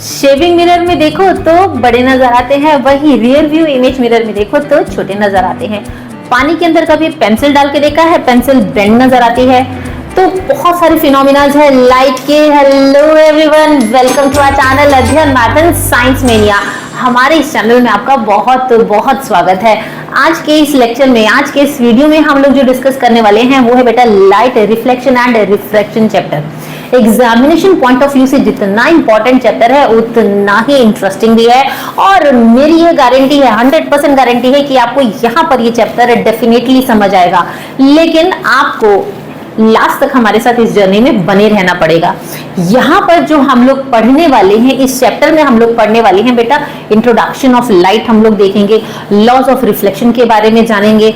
Shaving mirror में देखो तो बड़े नजर आते हैं, वही रियर व्यू इमेज मिरर में देखो तो छोटे नजर आते हैं। पानी के अंदर कभी पेंसिल डाल के देखा है, पेंसिल बेंड नजर आती है। तो बहुत सारे फिनोमिनाज है लाइट के। Hello everyone, welcome to our channel Adhyayan math and science mania. हमारे इस चैनल में आपका बहुत बहुत स्वागत है। आज के इस लेक्चर में, आज के इस वीडियो में हम लोग जो डिस्कस करने वाले हैं वो है बेटा light reflection and refraction chapter. Examination point of view से जितना इंपॉर्टेंट चैप्टर है उतना ही इंटरेस्टिंग भी है, और मेरी ये गारंटी है, 100% गारंटी है कि आपको यहाँ पर ये चैप्टर डेफिनेटली समझ आएगा। लेकिन आपको लास्ट तक हमारे साथ इस जर्नी में बने रहना पड़ेगा। यहाँ पर जो हम लोग पढ़ने वाले हैं, इस चैप्टर में हम लोग पढ़ने वाले हैं बेटा इंट्रोडक्शन ऑफ लाइट हम लोग देखेंगे, लॉज ऑफ रिफ्लेक्शन के बारे में जानेंगे,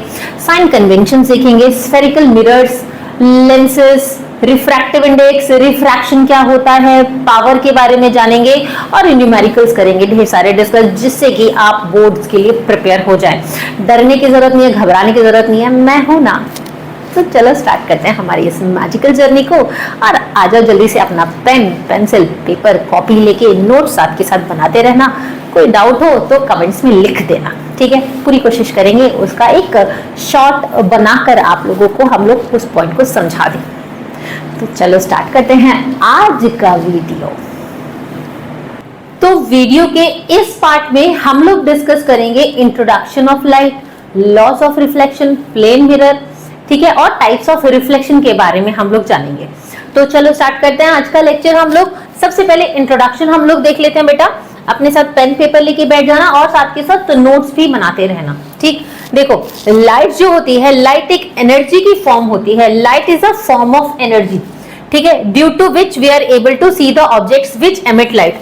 साइन कन्वेंशन सीखेंगे, spherical mirrors, lenses, refractive index, refraction क्या होता है, पावर के बारे में जानेंगे और न्यूमेरिकल्स करेंगे ढेर सारे डिस्कस, जिससे कि आप बोर्ड्स के लिए प्रिपेयर हो जाए। डरने की जरूरत नहीं है, घबराने की जरूरत नहीं है, मैं हूं ना। तो चलो स्टार्ट करते हैं हमारी इस मैजिकल जर्नी को, और आ जाओ जल्दी से अपना पेन, पेंसिल, पेपर, कॉपी लेके नोट साथ के साथ बनाते रहना। कोई डाउट हो तो कमेंट्स में लिख देना, ठीक है। पूरी कोशिश करेंगे उसका एक शॉर्ट बनाकर आप लोगों को हम लोग उस पॉइंट को समझा दें। तो चलो स्टार्ट करते हैं आज का वीडियो। तो वीडियो के इस पार्ट में हम लोग डिस्कस करेंगे introduction of light, laws of reflection, plane mirror, ठीक है, और टाइप्स ऑफ रिफ्लेक्शन के बारे में हम लोग जानेंगे। तो चलो स्टार्ट करते हैं आज का लेक्चर। हम लोग सबसे पहले इंट्रोडक्शन हम लोग देख लेते हैं बेटा। अपने साथ पेन पेपर लेके बैठ जाना और साथ के साथ नोट्स भी बनाते रहना, ठीक। देखो, लाइट जो होती है, लाइट एक एनर्जी की फॉर्म होती है। Light is a form of energy, ठीक है, due to which we are able to see the objects which emit light,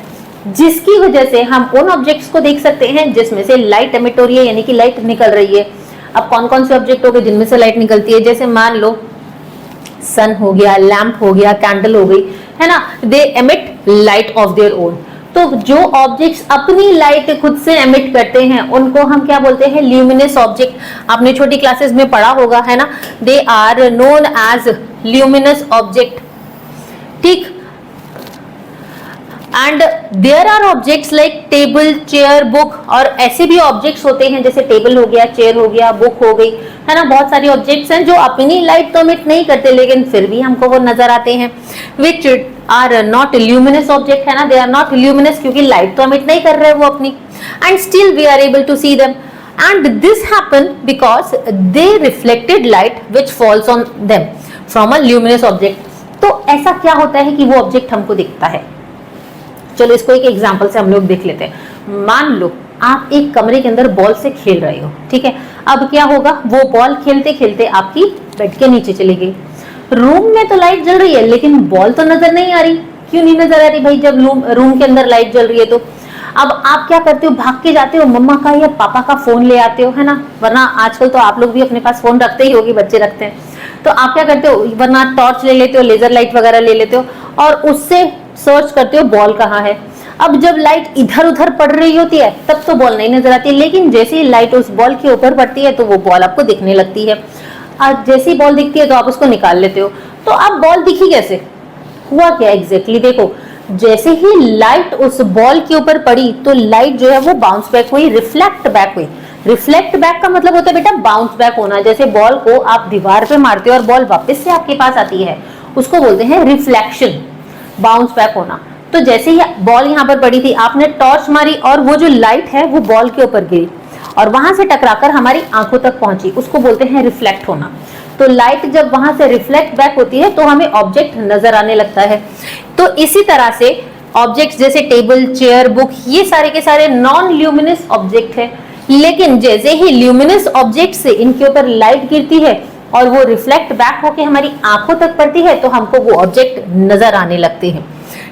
जिसकी वजह से हम उन ऑब्जेक्ट्स को देख सकते हैं जिसमें से लाइट एमिट हो रही है, यानी कि लाइट निकल रही है। अब कौन कौन से ऑब्जेक्ट हो गए जिनमें से लाइट निकलती है, जैसे मान लो सन हो गया, लैंप हो गया, कैंडल हो गई, है ना, दे emit light of their own. तो जो ऑब्जेक्ट्स अपनी लाइट खुद से एमिट करते हैं उनको हम क्या बोलते हैं, ल्यूमिनस ऑब्जेक्ट। आपने छोटी क्लासेस में पढ़ा होगा, है ना, they are known as luminous object, ठीक। And there are objects like table, chair, book, और ऐसे भी ऑब्जेक्ट्स होते हैं जैसे टेबल हो गया, चेयर हो गया, बुक हो गई, है ना। बहुत सारी ऑब्जेक्ट्स हैं जो अपनी लाइट तो एमिट नहीं करते लेकिन फिर भी हमको वो नजर आते हैं, which are not luminous object, है ना, दे आर नॉट ल्यूमिनस क्योंकि लाइट तो एमिट नहीं कर रहे वो अपनी, and still we are able to see them, and this happen because they reflected light which falls on them from a luminous object। तो ऐसा क्या होता है कि वो ऑब्जेक्ट हमको दिखता है। चलो इसको एक एग्जांपल से हम लोग देख लेते हैं। मान लो आप एक कमरे के अंदर बॉल से खेल रहे हो, ठीक है। अब क्या होगा, वो बॉल खेलते खेलते आपकी बेड के नीचे चली गई। रूम में तो लाइट जल रही है लेकिन बॉल तो नजर नहीं आ रही। क्यों नहीं नजर आ रही भाई, जब रूम के अंदर लाइट जल रही है तो। अब आप क्या करते हो, भाग के जाते हो, मम्मा का या पापा का फोन ले आते हो, है ना, वरना आजकल तो आप लोग भी अपने पास फोन रखते ही होगी, बच्चे रखते हैं। तो आप क्या करते हो, वरना टॉर्च ले लेते हो, लेजर लाइट वगैरह ले लेते हो और उससे सर्च करते हो बॉल कहाँ है। अब जब लाइट इधर उधर पड़ रही होती है तब तो बॉल नहीं नजर आती, लेकिन जैसे ही लाइट उस बॉल के ऊपर पड़ती है तो वो बॉल आपको दिखने लगती है। और जैसे ही बॉल दिखती है तो आप उसको निकाल लेते हो। तो अब बॉल दिखी कैसे, हुआ क्या एग्जैक्टली, देखो जैसे ही लाइट उस बॉल के ऊपर पड़ी तो लाइट जो है वो बाउंस बैक हुई, रिफ्लेक्ट बैक हुई। रिफ्लेक्ट बैक का मतलब होता है बेटा बाउंस बैक होना। जैसे बॉल को आप दीवार पे मारते हो और बॉल वापस से आपके पास आती है, उसको बोलते हैं रिफ्लेक्शन, बाउंस बैक होना। तो जैसे ही बॉल यहाँ पर पड़ी थी, आपने टॉर्च मारी और वो जो लाइट है वो बॉल के ऊपर गिरी और वहां से टकराकर हमारी आंखों तक पहुंची, उसको बोलते हैं रिफ्लेक्ट होना। तो लाइट जब वहां से रिफ्लेक्ट बैक होती है तो हमें ऑब्जेक्ट नजर आने लगता है। तो इसी तरह से ऑब्जेक्ट्स जैसे टेबल, चेयर, बुक, ये सारे के सारे नॉन ल्यूमिनस ऑब्जेक्ट है, लेकिन जैसे ही ल्यूमिनस ऑब्जेक्ट से इनके ऊपर लाइट गिरती है और वो रिफ्लेक्ट बैक होकर हमारी आंखों तक पड़ती है तो हमको वो ऑब्जेक्ट नजर आने लगते हैं,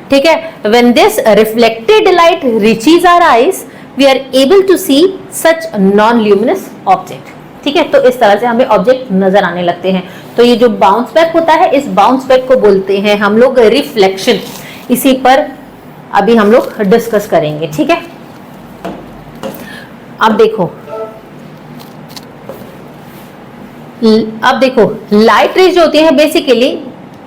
ठीक है। When this reflected light reaches our eyes, we are able to see such non-luminous object, ठीक है। तो इस तरह से हमें ऑब्जेक्ट नजर आने लगते हैं। तो ये जो बाउंस बैक होता है, इस बाउंस बैक को बोलते हैं हम लोग रिफ्लेक्शन। इसी पर अभी हम लोग डिस्कस करेंगे, ठीक है। अब देखो लाइट रेज जो होती है बेसिकली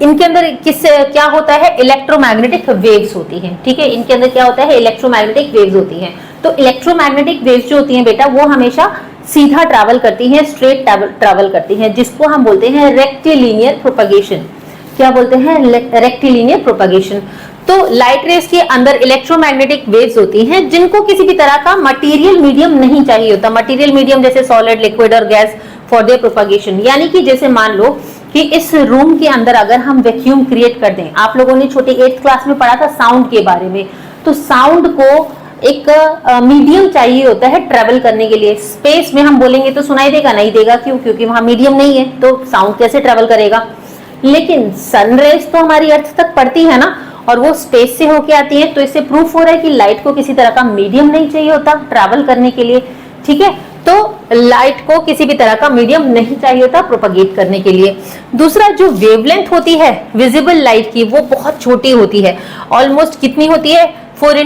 इनके अंदर क्या होता है, इलेक्ट्रोमैग्नेटिक वेव्स होती हैं, ठीक है, इनके अंदर क्या होता है, इलेक्ट्रोमैग्नेटिक वेव्स होती हैं। तो इलेक्ट्रोमैग्नेटिक वेव्स जो होती हैं बेटा वो हमेशा सीधा ट्रैवल करती हैं, स्ट्रेट ट्रैवल करती हैं, जिसको हम बोलते हैं रेक्टिलिनियर प्रोपगेशन। क्या बोलते हैं, रेक्टिलिनियर प्रोपगेशन। तो लाइट रेस के अंदर इलेक्ट्रोमैग्नेटिक वेव्स होती हैं जिनको किसी भी तरह का मटेरियल मीडियम नहीं चाहिए होता। मटेरियल मीडियम जैसे सॉलिड, लिक्विड और गैस फॉर देयर प्रोपगेशन। यानी कि जैसे मान लो कि इस रूम के अंदर अगर हम वैक्यूम क्रिएट कर दें, आप लोगों ने छोटे 8th क्लास में पढ़ा था साउंड के बारे में, तो साउंड को एक मीडियम चाहिए होता है ट्रेवल करने के लिए। स्पेस में हम बोलेंगे तो सुनाई देगा, नहीं देगा, क्यों, क्योंकि वहां मीडियम नहीं है, तो साउंड कैसे ट्रेवल करेगा। लेकिन सनरेज तो हमारी अर्थ तक पड़ती है ना, और वो स्पेस से होके आती है, तो इससे प्रूफ हो रहा है कि लाइट को किसी तरह का मीडियम नहीं चाहिए होता ट्रैवल करने के लिए, ठीक है। तो लाइट को किसी भी तरह का मीडियम नहीं चाहिए होता प्रोपगेट करने के लिए। दूसरा जो वेवलेंथ होती है विजिबल लाइट की, वो बहुत छोटी होती है। ऑलमोस्ट कितनी होती है, 4 ×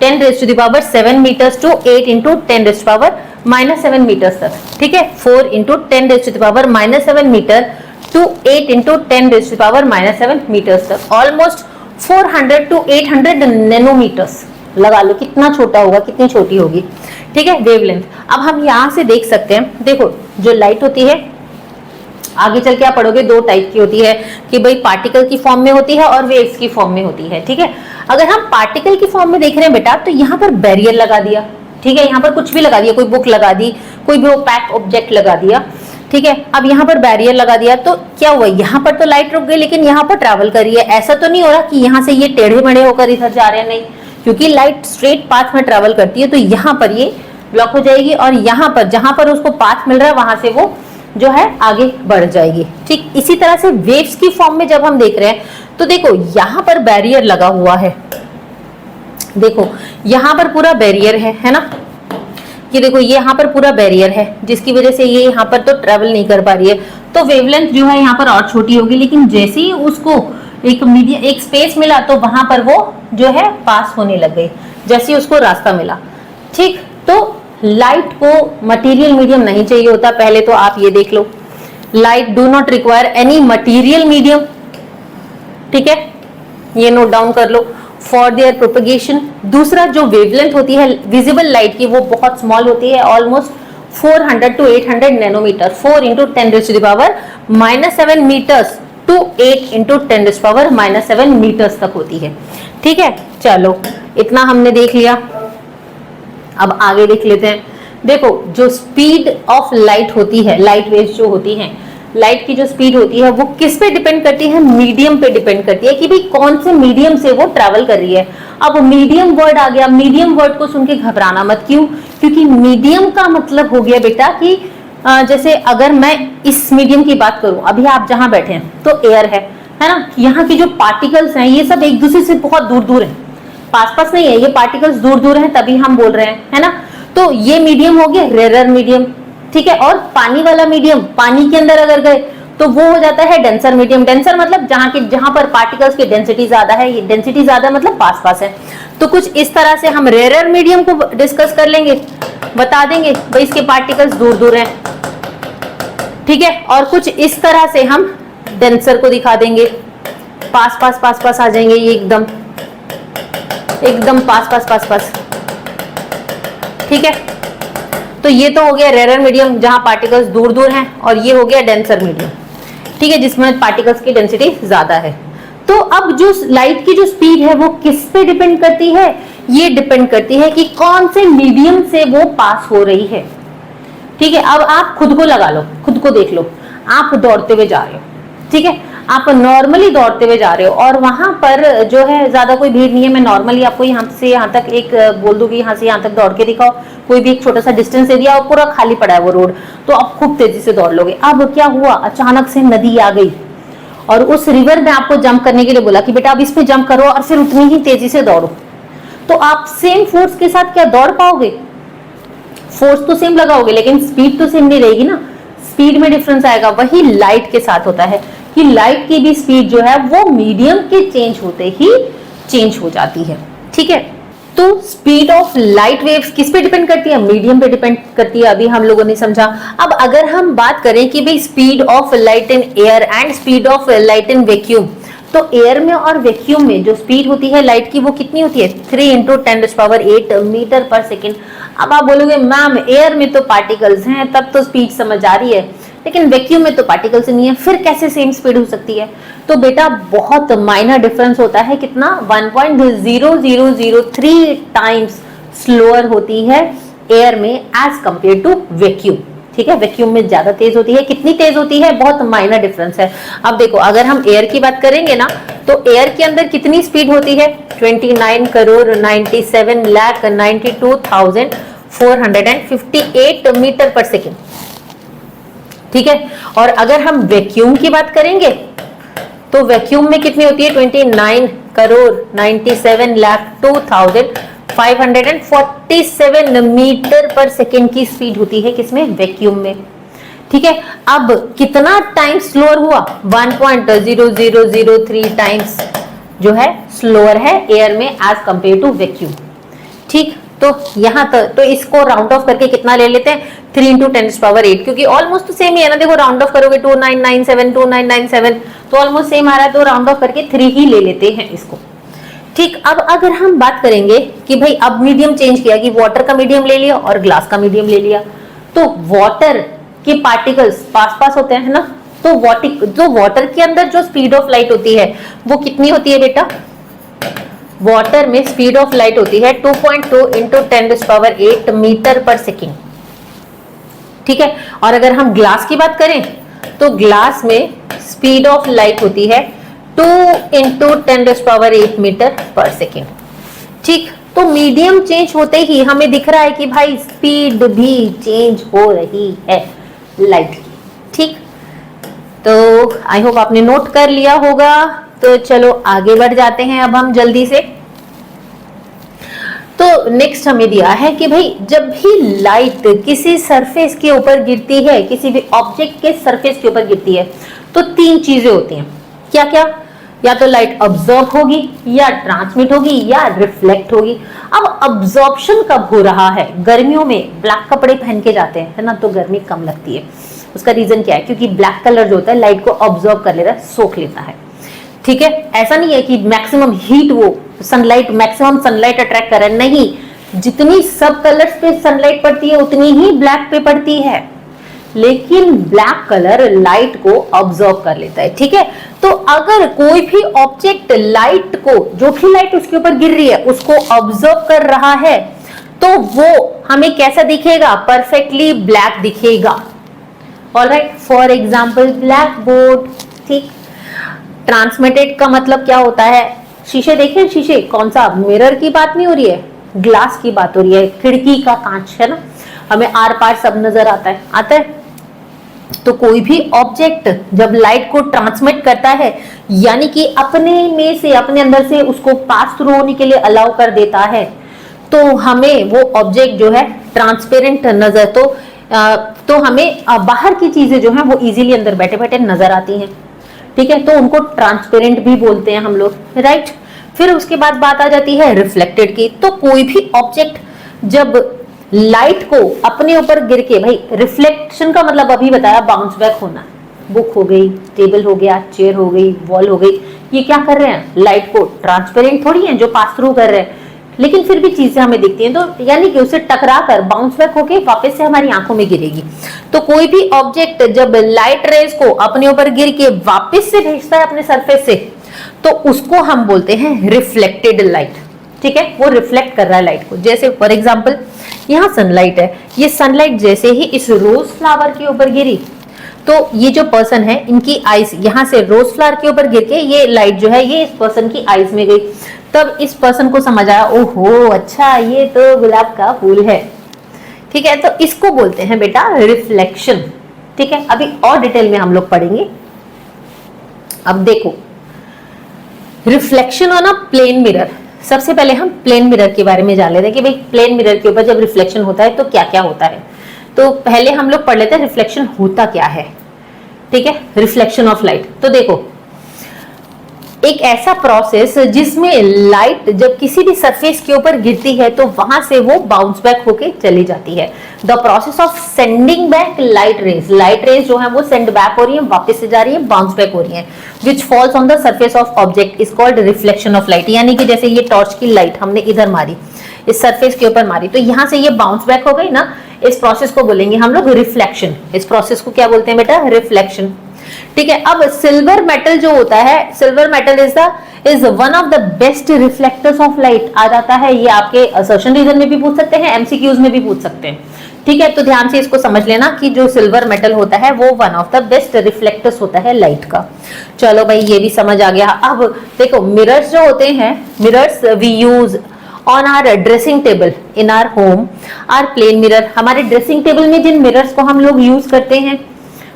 10⁻⁷ मीटर्स टू 8 × 10⁻⁻7 मीटर्स तक, ठीक है। 4 × 10⁻⁻7 मीटर टू 8 × 10⁻⁻7 मीटर्स तक, ऑलमोस्ट 400 to 800 नैनोमीटर्स। लगा लो कितना छोटा होगा, कितनी छोटी होगी, ठीक है, वेवलेंथ। अब हम यहां से देख सकते हैं, देखो जो लाइट होती है, आगे चल के आप पढ़ोगे 2 टाइप की होती है कि भाई पार्टिकल की फॉर्म में होती है और वेव्स की फॉर्म में होती है, ठीक है। अगर हम पार्टिकल की फॉर्म में देख रहे हैं बेटा, तो यहाँ पर बैरियर लगा दिया, ठीक है, यहाँ पर कुछ भी लगा दिया, कोई बुक लगा दी, कोई भी पैक ऑब्जेक्ट लगा दिया, ठीक है। अब यहाँ पर बैरियर लगा दिया, तो क्या हुआ, यहाँ पर तो लाइट रुक गई, लेकिन यहाँ पर ट्रैवल कर रही है। ऐसा तो नहीं हो रहा कि यहाँ से ये टेढ़े मेढ़े होकर इधर जा रहे हैं, नहीं, क्योंकि लाइट स्ट्रेट पाथ में ट्रैवल करती है, तो यहाँ पर ये ब्लॉक हो जाएगी, और यहाँ पर जहां पर उसको पाथ मिल रहा है वहां से वो जो है आगे बढ़ जाएगी, ठीक। इसी तरह से वेव्स की फॉर्म में जब हम देख रहे हैं, तो देखो यहाँ पर बैरियर लगा हुआ है, देखो यहाँ पर पूरा बैरियर है ना, कि देखो ये यहाँ पर पूरा बैरियर है, जिसकी वजह से ये यहाँ पर तो ट्रेवल नहीं कर पा रही है, तो वेवलेंथ जो है यहाँ पर और छोटी होगी। लेकिन जैसे ही उसको एक स्पेस मिला, तो वहां पर वो जो है पास होने लग गई, जैसे ही उसको रास्ता मिला, ठीक। तो लाइट को मटेरियल मीडियम नहीं चाहिए होता, पहले तो आप ये देख लो, light do not require any material medium, ठीक है, ये नोट डाउन कर लो, फॉर देयर प्रोपगेशन। दूसरा जो वेवलेंथ होती है विजिबल लाइट की, वो बहुत स्मॉल होती है, almost 400 to 800 nanometer, 4 × 10⁻⁻7 meters to 8 × 10⁻⁻7 meters तक होती है, ठीक है। चलो इतना हमने देख लिया, अब आगे देख लेते हैं। देखो जो स्पीड ऑफ लाइट होती है, लाइट वेव्स जो होती हैं, लाइट की जो स्पीड होती है वो किस पे डिपेंड करती है, मीडियम पे डिपेंड करती है, कि भाई कौन से मीडियम से वो ट्रैवल कर रही है। अब मीडियम वर्ड आ गया, मीडियम वर्ड को सुन के घबराना मत, क्यों, क्योंकि मीडियम का मतलब हो गया बेटा कि जैसे अगर मैं इस मीडियम की बात करूं, अभी आप जहां बैठे हैं तो एयर है ना, यहाँ की जो पार्टिकल्स हैं ये सब एक दूसरे से बहुत दूर दूर है, पास पास नहीं है, ये पार्टिकल्स दूर दूर हैं, तभी हम बोल रहे हैं, है ना। तो ये मीडियम हो गया रेयर मीडियम, ठीक है। और पानी वाला मीडियम, पानी के अंदर अगर गए तो वो हो जाता है डेंसर मीडियम। डेंसर मतलब जहां पर पार्टिकल्स की डेंसिटी ज्यादा है, ये डेंसिटी ज्यादा मतलब पास पास है। तो कुछ इस तरह से हम रेयर मीडियम को डिस्कस कर लेंगे, बता देंगे भाई इसके पार्टिकल्स दूर दूर हैं, ठीक है। और कुछ इस तरह से हम डेंसर को दिखा देंगे, पास पास पास पास आ जाएंगे, ये एकदम एकदम पास पास पास पास, ठीक है। तो ये तो हो गया रेयर मीडियम जहां पार्टिकल्स दूर दूर हैं, और ये हो गया डेंसर मीडियम, ठीक है, जिसमें पार्टिकल्स की डेंसिटी ज्यादा है। तो अब जो लाइट की जो स्पीड है वो किस पे डिपेंड करती है, ये डिपेंड करती है कि कौन से मीडियम से वो पास हो रही है, ठीक है। अब आप खुद को लगा लो, खुद को देख लो, आप दौड़ते हुए जा रहे हो, ठीक है, आप नॉर्मली दौड़ते हुए जा रहे हो, और वहां पर जो है ज्यादा कोई भीड़ नहीं है। मैं नॉर्मली आपको यहाँ से यहाँ तक एक बोल दूंगी, यहाँ से यहाँ तक दौड़ के दिखाओ, कोई भी एक छोटा सा डिस्टेंस एरिया और पूरा खाली पड़ा है वो रोड, तो आप खूब तेजी से दौड़ लोगे। अब क्या हुआ, अचानक से नदी आ गई, और उस रिवर में आपको जंप करने के लिए बोला कि बेटा अब इस पे जंप करो और फिर उतनी ही तेजी से दौड़ो, तो आप सेम फोर्स के साथ क्या दौड़ पाओगे, फोर्स तो सेम लगाओगे लेकिन स्पीड तो सेम नहीं रहेगी ना, स्पीड में डिफरेंस आएगा। वही लाइट के साथ होता है कि लाइट की भी स्पीड जो है वो मीडियम के चेंज होते ही चेंज हो जाती है, ठीक है। तो स्पीड ऑफ लाइट वेव्स किस पे डिपेंड करती है? मीडियम पे डिपेंड करती है, अभी हम लोगों ने समझा। अब अगर हम बात करें कि भाई speed of light in air and speed of light in vacuum, तो एयर में और वैक्यूम में जो स्पीड होती है लाइट की वो कितनी होती है? 3 × 10⁸ मीटर पर सेकेंड। अब आप बोलोगे मैम एयर में तो पार्टिकल्स हैं, तब तो स्पीड समझ आ रही है, लेकिन वैक्यूम में तो पार्टिकल्स नहीं है, फिर कैसे सेम स्पीड हो सकती है? तो बेटा बहुत माइनर डिफरेंस होता है, कितना? 1.0003 टाइम्स स्लोअर होती है एयर में एज कंपेयर टू वैक्यूम। ठीक है, वैक्यूम में ज्यादा तेज होती है। कितनी तेज होती है? बहुत माइनर डिफरेंस है। अब देखो अगर हम एयर की बात करेंगे ना, तो एयर के अंदर कितनी स्पीड होती है? 29,97,92,458 मीटर पर सेकेंड। ठीक है, और अगर हम वैक्यूम की बात करेंगे तो वैक्यूम में कितनी होती है? 29,97,02,547 मीटर पर सेकेंड की स्पीड होती है किसमें? वैक्यूम में। ठीक है, अब कितना टाइम स्लोअर हुआ? 1.0003 टाइम्स जो है स्लोअर है एयर में एज कंपेयर टू वैक्यूम। ठीक, तो यहां तक तो इसको राउंड ऑफ करके कितना ले लेते हैं? 3 × 10⁸, क्योंकि ऑलमोस्ट सेम ही है ना। देखो राउंड ऑफ करोगे 2997 तो ऑलमोस्ट सेम आ रहा है, तो राउंड ऑफ करके 3 ही ले लेते हैं इसको। ठीक, अब अगर हम बात करेंगे कि भाई अब मीडियम चेंज किया, कि वाटर का मीडियम ले लिया और ग्लास का मीडियम ले लिया, तो वाटर के पार्टिकल्स पास पास होते हैं ना, तो वाटर के अंदर जो स्पीड ऑफ लाइट होती है वो कितनी होती है बेटा? वाटर में स्पीड ऑफ लाइट होती है 2.2 × 10⁸ मीटर पर सेकेंड। ठीक है, और अगर हम ग्लास की बात करें तो ग्लास में स्पीड ऑफ लाइट होती है 2 × 10⁸ मीटर पर सेकेंड। ठीक, तो मीडियम चेंज होते ही हमें दिख रहा है कि भाई स्पीड भी चेंज हो रही है लाइट की। ठीक, तो आई होप आपने नोट कर लिया होगा। तो चलो आगे बढ़ जाते हैं अब हम जल्दी से। तो नेक्स्ट हमें दिया है कि भाई जब भी लाइट किसी सरफेस के ऊपर गिरती है, किसी भी ऑब्जेक्ट के सरफेस के ऊपर गिरती है, तो 3 चीजें होती हैं। क्या क्या? या तो लाइट अब्सॉर्ब होगी, या ट्रांसमिट होगी, या रिफ्लेक्ट होगी। अब अब्सॉर्प्शन कब हो रहा है? गर्मियों में ब्लैक कपड़े पहन के जाते हैं, है ना, तो गर्मी कम लगती है। उसका रीजन क्या है? क्योंकि ब्लैक कलर जो होता है लाइट को अब्सॉर्ब कर लेता है, सोख लेता है। ठीक है, ऐसा नहीं है कि मैक्सिमम हीट वो सनलाइट मैक्सिमम सनलाइट अट्रैक्ट कर रहा है, नहीं, जितनी सब कलर्स पे सनलाइट पड़ती है उतनी ही ब्लैक पे पड़ती है, लेकिन ब्लैक कलर लाइट को ऑब्जर्व कर लेता है। ठीक है, तो अगर कोई भी ऑब्जेक्ट लाइट को, जो भी लाइट उसके ऊपर गिर रही है उसको ऑब्जर्व कर रहा है, तो वो हमें कैसा दिखेगा? परफेक्टली ब्लैक दिखेगा। Alright, for example black board. ठीक, ट्रांसमिटेड का मतलब क्या होता है? शीशे देखे, शीशे कौन सा? मिरर की बात नहीं हो रही है, ग्लास की बात हो रही है। खिड़की का कांच है ना, हमें आर पार सब नजर आता है। तो कोई भी ऑब्जेक्ट जब लाइट को ट्रांसमिट करता है, यानी कि अपने में से, अपने अंदर से उसको पास थ्रू होने के लिए अलाउ कर देता है, तो हमें वो ऑब्जेक्ट जो है ट्रांसपेरेंट नजर, तो हमें बाहर की चीजें जो है वो इजीली अंदर बैठे बैठे नजर आती हैं। ठीक है, तो उनको ट्रांसपेरेंट भी बोलते हैं हम लोग, राइट। फिर उसके बाद बात आ जाती है रिफ्लेक्टेड की। तो कोई भी ऑब्जेक्ट जब लाइट को अपने ऊपर गिर के, भाई रिफ्लेक्शन का मतलब अभी बताया, बाउंस बैक होना। बुक हो गई, टेबल हो गया, चेयर हो गई, वॉल हो गई, ये क्या कर रहे हैं? लाइट को ट्रांसपेरेंट थोड़ी है जो पास थ्रू कर रहे हैं, लेकिन फिर भी चीजें हमें दिखती हैं, तो यानी कि उसे टकरा कर बाउंस बैक होके वापस से हमारी आंखों में गिरेगी। तो कोई भी ऑब्जेक्ट जब लाइट रेज को अपने ऊपर गिर के वापस से भेजता है अपने सरफेस से, तो उसको हम बोलते हैं रिफ्लेक्टेड लाइट। ठीक है, वो रिफ्लेक्ट कर रहा है लाइट को। जैसे फॉर एग्जांपल यहाँ सनलाइट है, ये सनलाइट जैसे ही इस रोज फ्लावर के ऊपर गिरी, तो ये जो पर्सन है, इनकी आईज यहाँ से रोज फ्लावर के ऊपर गिर के ये लाइट जो है ये इस पर्सन की आईज में गई। तब इस पर्सन को समझ आया, ओहो अच्छा ये तो गुलाब का फूल है। ठीक है, तो इसको बोलते हैं बेटा रिफ्लेक्शन। ठीक है, अभी और डिटेल में हम लोग पढ़ेंगे। अब देखो, reflection on a plane mirror. सबसे पहले हम प्लेन मिरर के बारे में जान लेते हैं कि भाई प्लेन मिरर के ऊपर जब रिफ्लेक्शन होता है तो क्या क्या होता है। तो पहले हम लोग पढ़ लेते हैं रिफ्लेक्शन होता क्या है। ठीक है, रिफ्लेक्शन ऑफ लाइट। तो देखो, एक ऐसा प्रोसेस जिसमें लाइट जब किसी भी सरफेस के ऊपर गिरती है तो वहां से वो बाउंस बैक होके चली जाती है। The process of sending back light rays जो है वो सेंड बैक हो रही है, वापस से जा रही है, बाउंस बैक हो रही है, which falls on the surface of object is called reflection of light. यानी कि जैसे ये टॉर्च की लाइट हमने इधर मारी, इस सरफेस के ऊपर मारी, तो यहां से ये बाउंस बैक हो गई ना, इस प्रोसेस को बोलेंगे हम लोग रिफ्लेक्शन। इस प्रोसेस को क्या बोलते हैं बेटा? रिफ्लेक्शन। ठीक है। अब सिल्वर मेटल जो होता है, silver metal is one of the best reflectors of light आ जाता है। ये आपके असर्शन रीजन में भी पूछ सकते हैं, एमसीक्यूज में भी पूछ सकते हैं। ठीक है, तो ध्यान से इसको समझ लेना कि जो सिल्वर मेटल होता है वो one of the best reflectors होता है लाइट का। चलो भाई, ये भी समझ आ गया। अब देखो, मिरर्स जो होते हैं, mirrors we use on our dressing table in our home are plane mirror. हमारे ड्रेसिंग टेबल में जिन मिरर्स को हम लोग यूज करते हैं,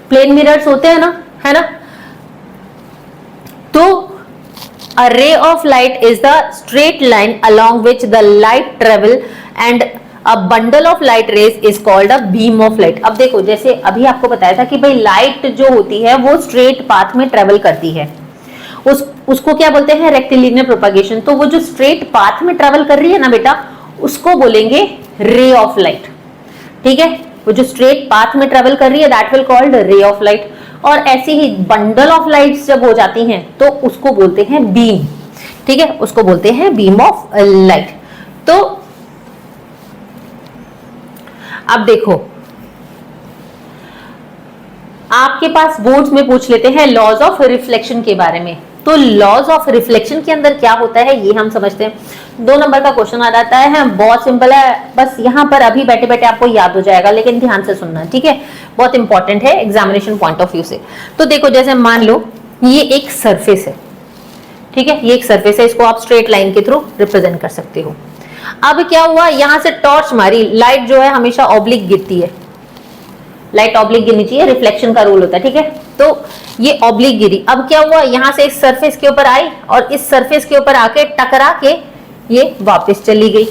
प्लेन मिरर्स होते हैं ना, है ना। तो a ray of light is the straight line along which the light travel and a bundle of light rays is called a beam of light। अब देखो, जैसे अभी आपको बताया था कि भाई लाइट जो होती है वो स्ट्रेट पाथ में ट्रेवल करती है, उसको क्या बोलते हैं? Rectilinear propagation. तो वो जो स्ट्रेट पाथ में ट्रेवल कर रही है ना बेटा, उसको बोलेंगे रे ऑफ लाइट। ठीक है, वो जो स्ट्रेट पाथ में ट्रेवल कर रही है that will called ray of light. और ऐसे ही बंडल ऑफ लाइट्स जब हो जाती हैं तो उसको बोलते हैं बीम। ठीक है, उसको बोलते हैं बीम ऑफ लाइट। तो अब देखो, आपके पास बोर्ड्स में पूछ लेते हैं लॉज ऑफ रिफ्लेक्शन के बारे में। तो लॉज ऑफ रिफ्लेक्शन के अंदर क्या होता है ये हम समझते हैं। 2 नंबर का क्वेश्चन आ जाता है, बहुत सिंपल है, बस यहाँ पर अभी बैठे बैठे आपको याद हो जाएगा, लेकिन ध्यान से सुनना। ठीक है, बहुत इंपॉर्टेंट है एग्जामिनेशन पॉइंट ऑफ व्यू से। तो देखो, जैसे मान लो ये एक सरफेस है। ठीक है, ये एक सरफेस है, इसको आप स्ट्रेट लाइन के थ्रू रिप्रेजेंट कर सकते हो। अब क्या हुआ, यहां से टॉर्च मारी, लाइट जो है हमेशा ऑब्लिक गिरती है, लाइट ऑब्लिक गिरनी चाहिए, रिफ्लेक्शन का रूल होता है। ठीक है, तो ये ऑब्लिक गिरी। अब क्या हुआ, यहां से इस सरफेस के ऊपर आई और इस सरफेस के ऊपर आके टकरा के ये वापस चली गई।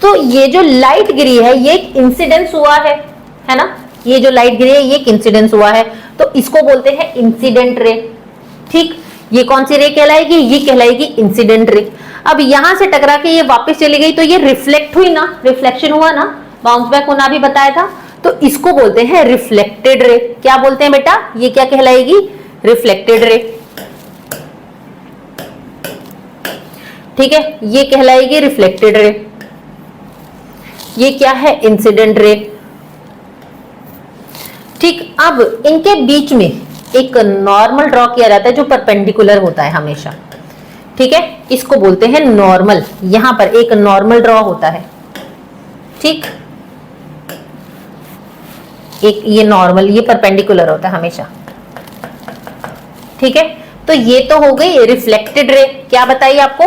तो ये जो लाइट गिरी है ये एक इंसिडेंस हुआ है ना। ये जो लाइट गिरी है ये एक इंसिडेंस हुआ है, तो इसको बोलते हैं इंसिडेंट रे। ठीक, ये कौन सी रे कहलाएगी? ये कहलाएगी इंसिडेंट रे। अब यहां से टकरा के ये वापस चली गई तो ये रिफ्लेक्ट हुई ना, रिफ्लेक्शन हुआ ना, बाउंस बैक होना भी बताया था। तो इसको बोलते हैं रिफ्लेक्टेड रे। क्या बोलते हैं बेटा? ये क्या कहलाएगी? Reflected ray. ठीक है, ये कहलाएगी रिफ्लेक्टेड रे। ये क्या है? Incident ray. ठीक, अब इनके बीच में एक नॉर्मल ड्रॉ किया जाता है जो परपेंडिकुलर होता है हमेशा। ठीक है, इसको बोलते हैं नॉर्मल। यहां पर एक नॉर्मल ड्रॉ होता है। ठीक, एक ये नॉर्मल, ये परपेंडिकुलर होता है हमेशा। ठीक है, तो ये तो हो गई रिफ्लेक्टेड रे। क्या बताइए आपको?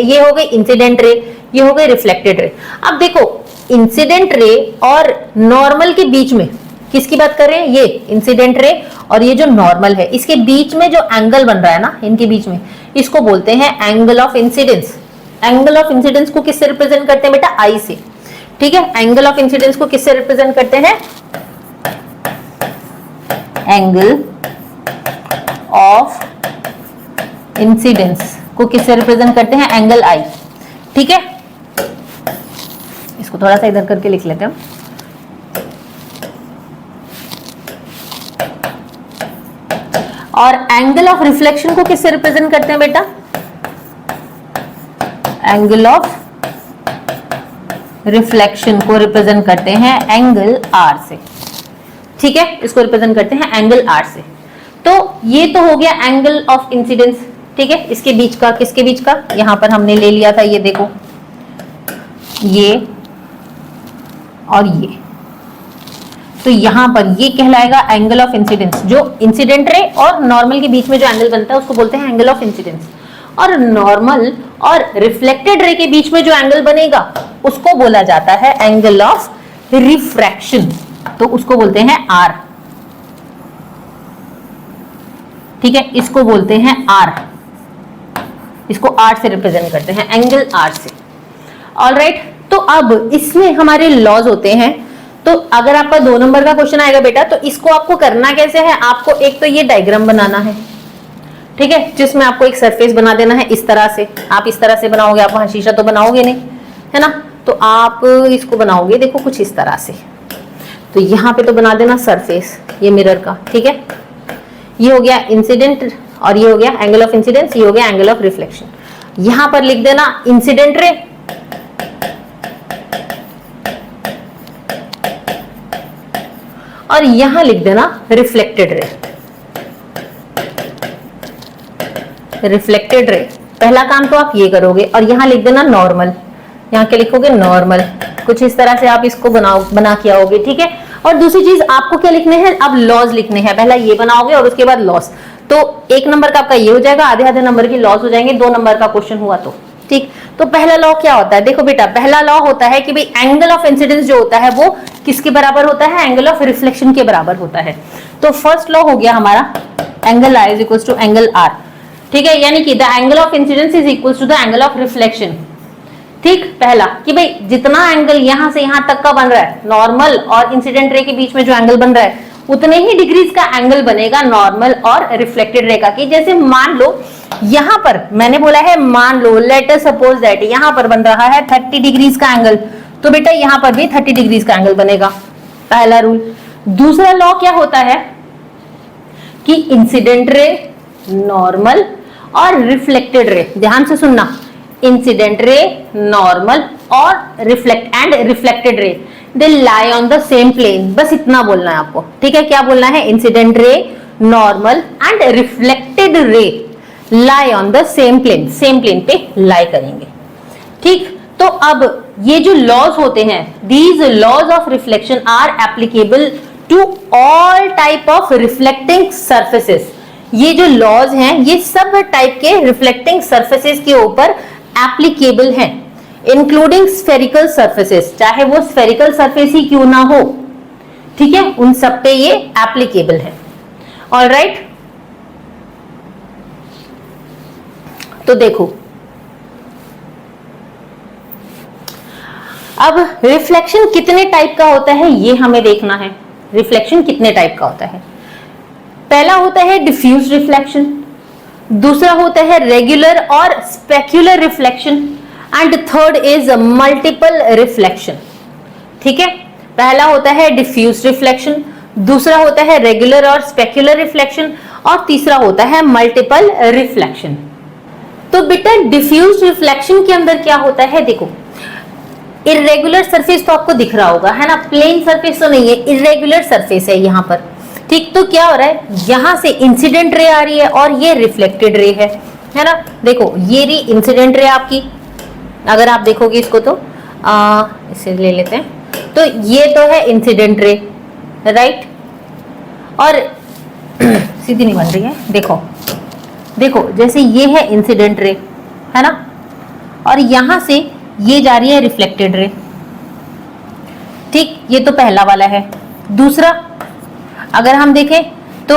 ये हो गई इंसिडेंट रे, ये हो गई रिफ्लेक्टेड रे। अब देखो, इंसिडेंट रे और नॉर्मल के बीच में किसकी बात कर रहे हैं? ये इंसिडेंट रे और ये जो नॉर्मल है, इसके बीच में जो एंगल बन रहा है ना, इनके बीच में, इसको बोलते हैं angle of incidence. Angle of incidence को किससे रिप्रेजेंट करते हैं बेटा? आई से। ठीक है, एंगल ऑफ इंसिडेंस को किससे रिप्रेजेंट करते हैं? एंगल ऑफ इंसिडेंस को किससे रिप्रेजेंट करते हैं? एंगल आई। ठीक है, इसको थोड़ा सा इधर करके लिख लेते हैं। और एंगल ऑफ रिफ्लेक्शन को किससे रिप्रेजेंट करते हैं बेटा? एंगल ऑफ रिफ्लेक्शन को रिप्रेजेंट करते हैं एंगल आर से। ठीक है, इसको रिप्रेजेंट करते हैं एंगल आर से। तो ये तो हो गया एंगल ऑफ इंसिडेंस। ठीक है, इसके बीच का, किसके बीच का? यहां पर हमने ले लिया था, ये देखो, ये और ये। तो यहां पर ये कहलाएगा एंगल ऑफ इंसिडेंस। जो इंसिडेंट रे और नॉर्मल के बीच में जो एंगल बनता है उसको बोलते हैं एंगल ऑफ इंसिडेंस। और नॉर्मल और रिफ्लेक्टेड रे के बीच में जो एंगल बनेगा उसको बोला जाता है एंगल ऑफ रिफ्रैक्शन। तो उसको बोलते हैं आर। ठीक है, इसको बोलते हैं आर। इसको आर से रिप्रेजेंट करते हैं, एंगल आर से। ऑलराइट, तो अब इसमें हमारे लॉज होते हैं। तो अगर आपका 2 नंबर का क्वेश्चन आएगा बेटा, तो इसको आपको करना कैसे है? आपको एक तो ये डायग्राम बनाना है। ठीक है, जिसमें आपको एक सरफेस बना देना है इस तरह से। आप इस तरह से बनाओगे, आप वहां शीशा तो बनाओगे नहीं, है ना, तो आप इसको बनाओगे देखो कुछ इस तरह से। तो यहाँ पे तो बना देना सरफेस ये मिरर का, ठीक है। ये हो गया इंसिडेंट और ये हो गया एंगल ऑफ इंसिडेंस, ये हो गया एंगल ऑफ रिफ्लेक्शन। यहां पर लिख देना इंसिडेंट रे और यहां लिख देना रिफ्लेक्टेड रे। रिफ्लेक्टेड रे, पहला काम तो आप ये करोगे और यहां लिख देना नॉर्मल। यहां क्या लिखोगे? नॉर्मल। कुछ इस तरह से आप इसको बना के आओगे, ठीक है। और दूसरी चीज आपको क्या लिखने हैं? अब लॉज लिखने हैं। पहला ये बनाओगे और उसके बाद लॉस। तो 1 नंबर का आपका ये हो जाएगा, आधे आधे नंबर की लॉस हो जाएंगे 2 नंबर का क्वेश्चन हुआ तो, ठीक। तो पहला लॉ क्या होता है? देखो बेटा, पहला लॉ होता है कि भाई एंगल ऑफ इंसिडेंस जो होता है वो किसके बराबर होता है? एंगल ऑफ रिफ्लेक्शन के बराबर होता है। तो फर्स्ट लॉ हो गया हमारा angle I is equal to angle R, ठीक है। यानी कि the angle of incidence is equal to the angle of reflection, ठीक। पहला कि भाई जितना एंगल यहां से यहां तक का बन रहा है, नॉर्मल और इंसिडेंट रे के बीच में जो एंगल बन रहा है उतने ही डिग्रीज का एंगल बनेगा नॉर्मल और रिफ्लेक्टेड रे का। कि जैसे मान लो यहां पर मैंने बोला है, मान लो लेट अस सपोज दैट यहां पर बन रहा है 30 डिग्रीज का एंगल, तो बेटा यहां पर भी 30 डिग्रीज का एंगल बनेगा, पहला रूल। दूसरा लॉ क्या होता है कि इंसिडेंट रे, नॉर्मल और रिफ्लेक्टेड रे, ध्यान से सुनना, इंसिडेंट रे, नॉर्मल और reflected ray, they lie on the same plane. बस इतना बोलना है आपको, ठीक है। क्या बोलना है? Incident ray, normal and reflected ray lie on the same plane, same plane पे लाई करेंगे, ठीक। तो अब ये जो लॉज होते हैं, these laws of reflection are applicable to all type of reflecting surfaces. ये जो लॉज हैं ये सब टाइप के रिफ्लेक्टिंग सरफेसेस के ऊपर एप्लीकेबल हैं, इंक्लूडिंग स्फेरिकल सरफेसेस, चाहे वो स्फेरिकल सरफेस ही क्यों ना हो, ठीक है, उन सब पे ये एप्लीकेबल है। ऑलराइट, तो देखो अब रिफ्लेक्शन कितने टाइप का होता है ये हमें देखना है। रिफ्लेक्शन कितने टाइप का होता है? पहला होता है डिफ्यूज रिफ्लेक्शन, दूसरा होता है रेगुलर और specular reflection and third is multiple reflection, ठीक है। पहला होता है डिफ्यूज रिफ्लेक्शन, दूसरा होता है रेगुलर और स्पेक्युलर रिफ्लेक्शन और तीसरा होता है मल्टीपल रिफ्लेक्शन। तो बेटा डिफ्यूज रिफ्लेक्शन के अंदर क्या होता है? देखो, इरेगुलर सरफेस तो आपको दिख रहा होगा, है ना, प्लेन सरफेस तो नहीं है, इरेगुलर सरफेस है यहाँ पर, ठीक। तो क्या हो रहा है, यहां से इंसिडेंट रे आ रही है और ये रिफ्लेक्टेड रे है ना। देखो ये रही इंसिडेंट रे आपकी, अगर आप देखोगे इसको तो इसे ले लेते हैं, तो ये तो है इंसिडेंट रे, राइट। और सीधी नहीं बन रही है, देखो देखो, जैसे ये है इंसिडेंट रे, है ना, और यहां से ये जा रही है रिफ्लेक्टेड रे, ठीक। ये तो पहला वाला है। दूसरा अगर हम देखें तो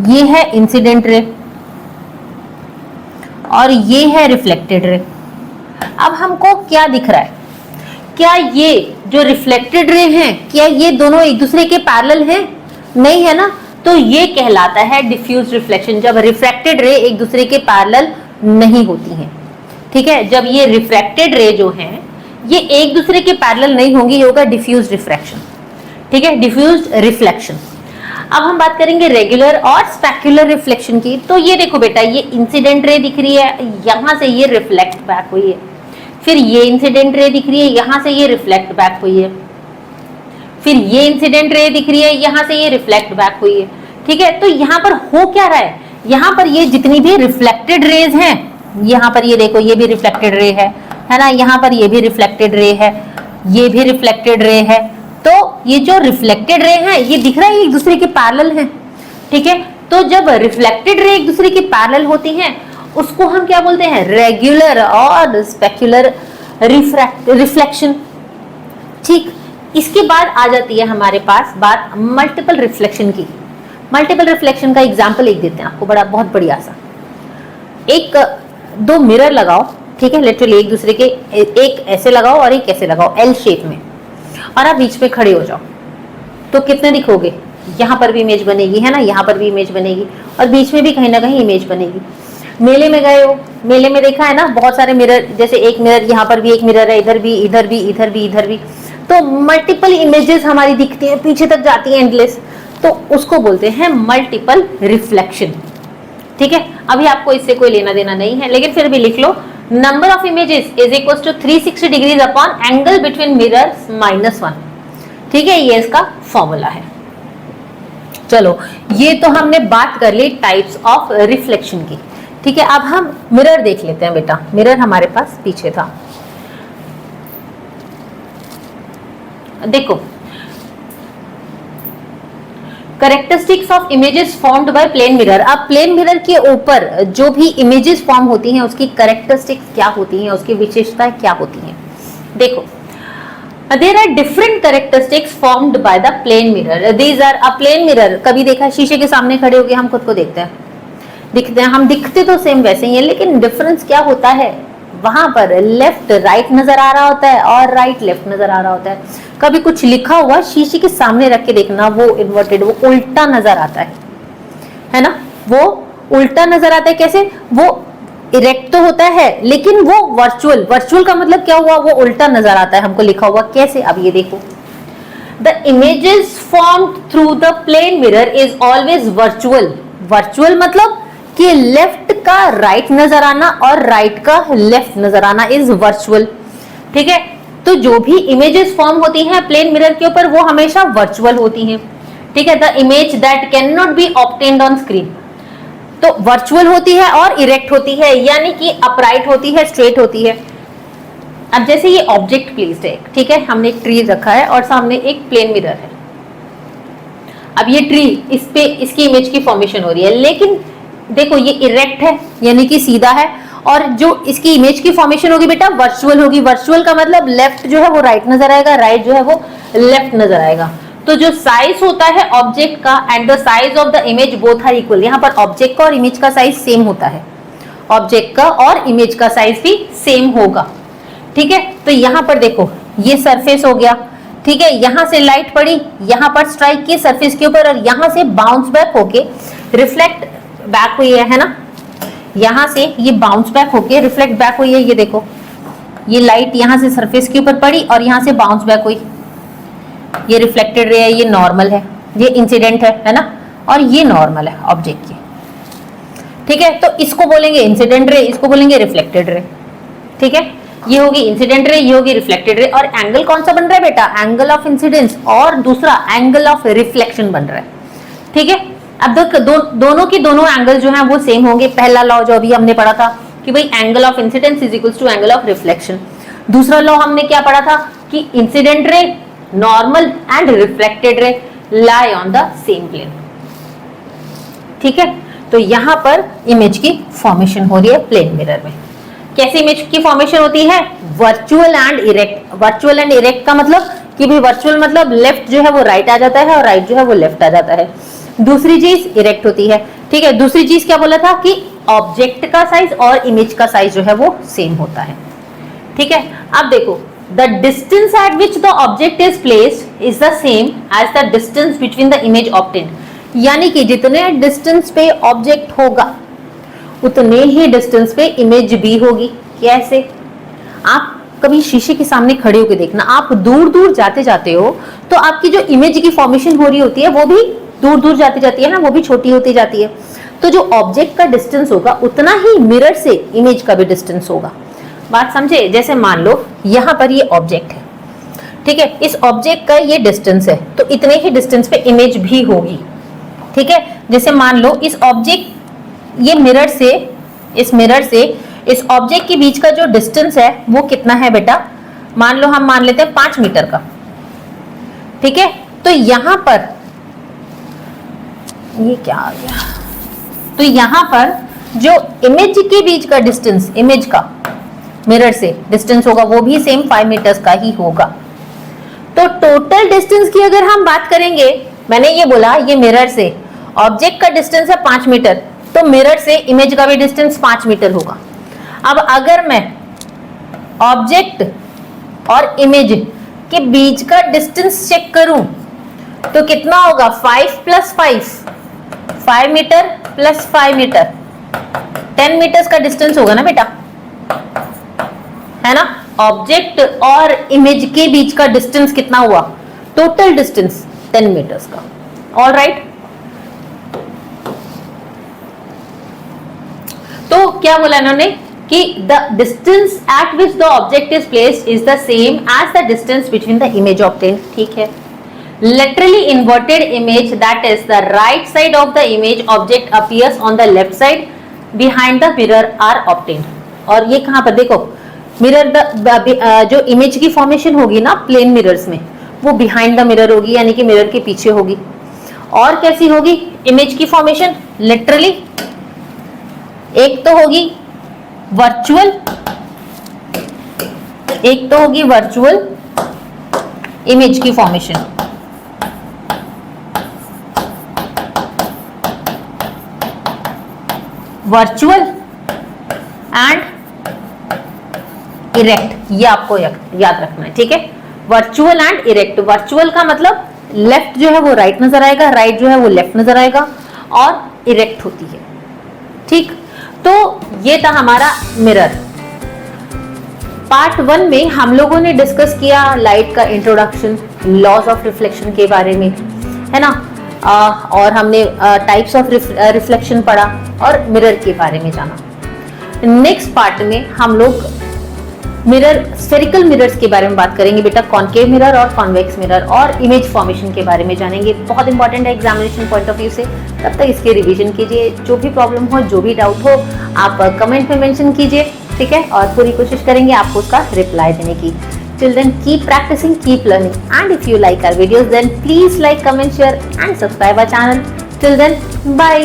ये है इंसिडेंट रे और ये है रिफ्लेक्टेड रे। अब हमको क्या दिख रहा है? क्या ये जो रिफ्लेक्टेड रे हैं, क्या ये दोनों एक दूसरे के पैरेलल हैं? नहीं है ना, तो ये कहलाता है डिफ्यूज रिफ्लेक्शन, जब रिफ्रैक्टेड रे एक दूसरे के पैरेलल नहीं होती हैं, ठीक है। जब ये रिफ्रैक्टेड रे जो हैं ये एक दूसरे के पैरेलल नहीं होंगी, ये होगा डिफ्यूज रिफ्रैक्शन, ठीक है, डिफ्यूज रिफ्लेक्शन। अब हम बात करेंगे रेगुलर और स्पेक्युलर रिफ्लेक्शन की। तो ये देखो बेटा, ये इंसिडेंट रे दिख रही है, यहां से ये रिफ्लेक्ट बैक हुई है, फिर ये इंसिडेंट रे दिख रही है, यहां से ये रिफ्लेक्ट बैक हुई है, फिर ये इंसिडेंट रे दिख रही है, यहां से ये रिफ्लेक्ट बैक हुई है, ठीक है। तो यहां पर हो क्या रहा है? यहां पर ये जितनी भी रिफ्लेक्टेड रेज हैं, यहां पर ये देखो ये भी रिफ्लेक्टेड रे है ना, यहां पर ये भी रिफ्लेक्टेड रे है, ये भी रिफ्लेक्टेड रे है। तो ये जो रिफ्लेक्टेड रे हैं ये दिख रहा है एक दूसरे के पैरेलल हैं, ठीक है। तो जब रिफ्लेक्टेड रे एक दूसरे के पैरेलल होती हैं उसको हम क्या बोलते हैं? रेगुलर और स्पेक्युलर रिफ्लेक्शन, ठीक। इसके बाद आ जाती है हमारे पास बात मल्टीपल रिफ्लेक्शन की। मल्टीपल रिफ्लेक्शन का एग्जांपल एक देते हैं आपको, बड़ा बहुत बढ़िया सा। एक दो मिरर लगाओ, ठीक है, लिटरली एक दूसरे के, एक ऐसे लगाओ और एक ऐसे लगाओ एल शेप में, और आप बीच में खड़े हो जाओ, तो कितने दिखोगे? यहाँ पर भी इमेज बनेगी, है ना, यहाँ पर भी इमेज बनेगी, और बीच में भी कहीं ना कहीं इमेज बनेगी। मेले में गए हो, मेले में देखा है ना बहुत सारे मिरर, जैसे एक मिरर यहाँ पर भी एक मिरर है, इधर भी, इधर भी, इधर भी, इधर भी, तो मल्टीपल इमेजेस हमारी दिखती है, पीछे तक जाती है एंडलेस, तो उसको बोलते हैं मल्टीपल रिफ्लेक्शन। ठीक है, अभी आपको इससे कोई लेना देना नहीं है, लेकिन फिर भी लिख लो, number of images is equal to 360 degrees upon angle between mirrors -1। ठीक है, ये इसका फॉर्मूला है। चलो, ये तो हमने बात कर ली टाइप्स ऑफ रिफ्लेक्शन की। ठीक है, अब हम मिरर देख लेते हैं बेटा। मिरर हमारे पास पीछे था, देखो, characteristics of images formed by plane mirror. अब प्लेन मिरर के ऊपर जो भी इमेजेस फॉर्म होती हैं उसकी कैरेक्टरिस्टिक्स क्या होती हैं, उसकी विशेषताएं क्या होती हैं। देखो, there are different characteristics formed by the plane mirror. These are a plane mirror. कभी देखा शीशे के सामने खड़े होकर हम खुद को देखते हैं, दिखते हैं, हम दिखते तो सेम वैसे ही है, लेकिन डिफरेंस क्या होता है, वहां पर लेफ्ट राइट नजर आ रहा होता है और राइट लेफ्ट नजर आ रहा होता है। कभी कुछ लिखा हुआ शीशे के सामने रख के देखना, वो इन्वर्टेड, वो उल्टा नजर आता है ना, वो उल्टा नजर आता है। कैसे? वो इरेक्ट तो होता है लेकिन वो वर्चुअल, वर्चुअल का मतलब क्या हुआ, वो उल्टा नजर आता है हमको लिखा हुआ। कैसे? अब ये देखो, the images formed through the plane mirror is always virtual. Virtual मतलब कि लेफ्ट का राइट नजर आना और राइट का लेफ्ट नजर आना इज वर्चुअल। ठीक है, तो जो भी इमेजेस फॉर्म होती हैं प्लेन मिरर के ऊपर वो हमेशा वर्चुअल होती हैं। ठीक है, the image that can not be obtained on screen, तो वर्चुअल होती है और इरेक्ट होती है, यानी कि अपराइट होती है, स्ट्रेट होती है। अब जैसे ये ऑब्जेक्ट प्लेस्ड है, ठीक है, हमने एक ट्री रखा है और सामने एक प्लेन मिरर है। अब ये ट्री, इस पे इसकी इमेज की फॉर्मेशन हो रही है, लेकिन देखो ये इरेक्ट है यानी कि सीधा है, और जो इसकी इमेज की फॉर्मेशन होगी बेटा वर्चुअल होगी। वर्चुअल का मतलब लेफ्ट जो है वो राइट नजर आएगा, राइट जो है वो लेफ्ट नजर आएगा। तो जो साइज होता है ऑब्जेक्ट का and the size of the image both are equal. यहाँ पर ऑब्जेक्ट का और इमेज का साइज सेम होता है, ऑब्जेक्ट का और इमेज का साइज भी सेम होगा। ठीक है, तो यहाँ पर देखो ये सरफेस हो गया, ठीक है, यहाँ से लाइट पड़ी, यहाँ पर स्ट्राइक की सरफेस के ऊपर, और यहाँ से बाउंस बैक होके रिफ्लेक्ट बैक हुई है ना, यहाँ से ये बाउंस बैक होके रिफ्लेक्ट बैक हुई है। ये देखो, ये लाइट यहाँ से सरफेस के ऊपर पड़ी और यहाँ से बाउंस बैक हुई, ये रिफ्लेक्टेड रे है, ये नॉर्मल है, ये इंसिडेंट है ना, और ये नॉर्मल है ऑब्जेक्ट की। ठीक है, तो इसको बोलेंगे इंसिडेंट रे, इसको बोलेंगे रिफ्लेक्टेड रे। ठीक है, ये होगी इंसिडेंट रे, ये होगी रिफ्लेक्टेड रे। और एंगल कौन सा बन रहा है बेटा? एंगल ऑफ इंसिडेंस, और दूसरा एंगल ऑफ रिफ्लेक्शन बन रहा है। ठीक है, अब दोनों की दोनों एंगल जो हैं वो सेम होंगे। पहला लॉ जो अभी हमने पढ़ा था कि भाई angle of incidence is equals to angle of reflection. दूसरा लॉ हमने क्या पढ़ा था कि incident ray, normal and reflected ray lie on the same plane. ठीक है, तो यहां पर इमेज की फॉर्मेशन हो रही है प्लेन मिरर में। कैसे इमेज की फॉर्मेशन होती है? Virtual and erect. Virtual and erect का मतलब कि भाई वर्चुअल मतलब लेफ्ट जो है वो राइट आ जाता है और राइट जो है वो लेफ्ट आ जाता है। दूसरी चीज इरेक्ट होती है। ठीक है, दूसरी चीज क्या बोला था कि ऑब्जेक्ट का साइज और इमेज का साइज जो है वो सेम होता है। ठीक है, अब देखो, the distance at which the object is placed is the same as the distance between the image obtained. यानी कि जितने डिस्टेंस पे ऑब्जेक्ट होगा उतने ही डिस्टेंस पे इमेज भी होगी। कैसे? आप कभी शीशे के सामने खड़े होकर देखना, आप दूर दूर जाते जाते हो तो आपकी जो इमेज की फॉर्मेशन हो रही होती है वो भी दूर दूर जाती जाती है ना, वो भी छोटी होती जाती है। तो जो ऑब्जेक्ट का डिस्टेंस होगा उतना ही मिरर से इमेज का भी डिस्टेंस होगा। बात समझे? जैसे मान लो यहाँ पर ये ऑब्जेक्ट है, ठीक है, इस ऑब्जेक्ट का ये डिस्टेंस है, तो इतने ही डिस्टेंस पे इमेज भी होगी। ठीक है, जैसे मान लो इस ऑब्जेक्ट, ये मिरर से इस ऑब्जेक्ट के बीच का जो डिस्टेंस है वो कितना है बेटा? मान लो हम मान लेते हैं 5 मीटर का। ठीक है, तो यहां पर ये क्या आ गया, तो यहां पर जो इमेज के बीच का डिस्टेंस, इमेज का मिरर से डिस्टेंस होगा वो भी सेम 5 मीटर्स का ही होगा। तो टोटल डिस्टेंस की अगर हम बात करेंगे, मैंने ये बोला ये मिरर से ऑब्जेक्ट का डिस्टेंस है 5 मीटर, तो मिरर से इमेज का भी डिस्टेंस 5 मीटर होगा। अब अगर मैं ऑब्जेक्ट और इमेज के बीच का डिस्टेंस चेक करूं तो कितना होगा 5 + 5, 5 मीटर + 5 मीटर, 10 मीटर्स का डिस्टेंस होगा ना बेटा, है ना। ऑब्जेक्ट और इमेज के बीच का डिस्टेंस कितना हुआ, टोटल डिस्टेंस 10 मीटर्स का। ऑल राइट, तो क्या बोला इन्होंने कि the distance at which the object is placed is the same as the distance between the image object, ठीक है। Laterally inverted image, that is the right side of the image object appears on the left side behind the mirror are obtained। और ये कहां पर देखो, mirror जो image की formation होगी ना प्लेन मिरर्स में, वो बिहाइंड द मिरर होगी, यानी कि मिरर के पीछे होगी। और कैसी होगी इमेज की फॉर्मेशन, लिटरली। एक तो होगी वर्चुअल, एक तो होगी वर्चुअल इमेज की फॉर्मेशन, वर्चुअल एंड इरेक्ट, ये आपको याद रखना है, ठीक है। वर्चुअल एंड इरेक्ट, वर्चुअल का मतलब लेफ्ट जो है वो राइट नजर आएगा, राइट जो है वो लेफ्ट नजर आएगा, और इरेक्ट होती है, ठीक। तो ये था हमारा मिरर। पार्ट 1 में हम लोगों ने डिस्कस किया लाइट का इंट्रोडक्शन, लॉज ऑफ रिफ्लेक्शन के बारे में, है ना, और हमने टाइप्स ऑफ रिफ्लेक्शन पढ़ा और मिरर के बारे में जाना। नेक्स्ट पार्ट में हम लोग मिरर, स्फेरिकल मिरर्स के बारे में बात करेंगे बेटा, कॉनकेव मिरर और कॉन्वेक्स मिरर, और इमेज फॉर्मेशन के बारे में जानेंगे। बहुत इंपॉर्टेंट है एग्जामिनेशन पॉइंट ऑफ व्यू से। तब तक इसके रिवीजन कीजिए, जो भी प्रॉब्लम हो, जो भी डाउट हो, आप कमेंट में मेंशन कीजिए, ठीक है, और पूरी कोशिश करेंगे आपको उसका रिप्लाई देने की। Till then, keep practicing, keep learning, and if you like our videos, then please like, comment, share and subscribe our channel. Till then, bye.